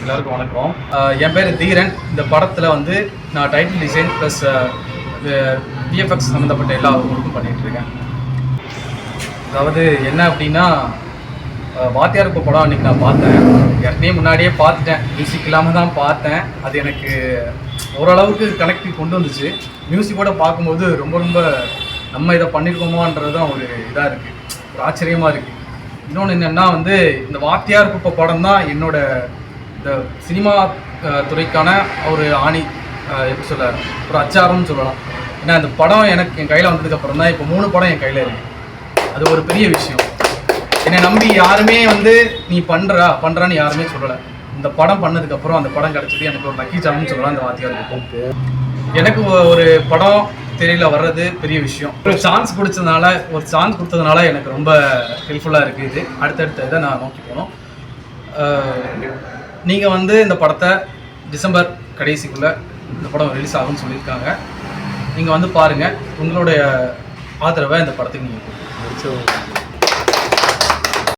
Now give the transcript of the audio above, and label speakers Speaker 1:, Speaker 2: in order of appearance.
Speaker 1: எல்லாருக்கும் வணக்கம். என் பேர் தீரன். இந்த படத்தில் வந்து நான் டைட்டில் டிசைன் ப்ளஸ் விஎஃப்எக்ஸ் சம்மந்தப்பட்ட எல்லா ஒர்க்கும் பண்ணிகிட்ருக்கேன். அதாவது என்ன அப்படின்னா, வாத்தியார் இப்போ படம் அன்றைக்கி நான் பார்த்தேன். ஏற்கனவே முன்னாடியே பார்த்துட்டேன், மியூசிக் இல்லாமல் தான் பார்த்தேன். அது எனக்கு ஓரளவுக்கு கனெக்ட் கொண்டு வந்துச்சு. மியூசிக்கோடு பார்க்கும்போது ரொம்ப ரொம்ப நம்ம இதை பண்ணியிருக்கோமோன்றது தான் ஒரு இதாக இருக்குது, ஒரு ஆச்சரியமாக இருக்குது. இன்னொன்று என்னென்னா வந்து, இந்த வாத்தியார் குப்பை படம் தான் என்னோட இந்த சினிமா துறைக்கான ஒரு ஆணி, எப்படி சொல்ல, ஒரு அச்சாரம்னு சொல்லலாம். ஏன்னா இந்த படம் எனக்கு என் கையில் வந்ததுக்கப்புறம் தான் இப்போ 3 படம் என் கையில் இருக்குது. அது ஒரு பெரிய விஷயம். என்னை நம்பி யாருமே வந்து நீ பண்ணுறான்னு யாருமே சொல்லலை. இந்த படம் பண்ணதுக்கப்புறம் அந்த படம் கிடச்சது எனக்கு ஒரு லக்கி சாம்னு சொல்லலாம். அந்த வாத்தியார் குப்பை எனக்கு ஒரு படம் தெரியல வர்றது பெரிய விஷயம். ஒரு சான்ஸ் கொடுத்ததுனால எனக்கு ரொம்ப ஹெல்ப்ஃபுல்லாக இருக்குது. இது அடுத்தடுத்த இதை நான் நோக்கி போனோம். நீங்கள் வந்து இந்த படத்தை டிசம்பர் கடைசிக்குள்ளே இந்த படம் ரிலீஸ் ஆகும்னு சொல்லியிருக்காங்க. நீங்கள் வந்து பாருங்கள். உங்களுடைய ஆதரவை இந்த படத்துக்கு நீங்கள்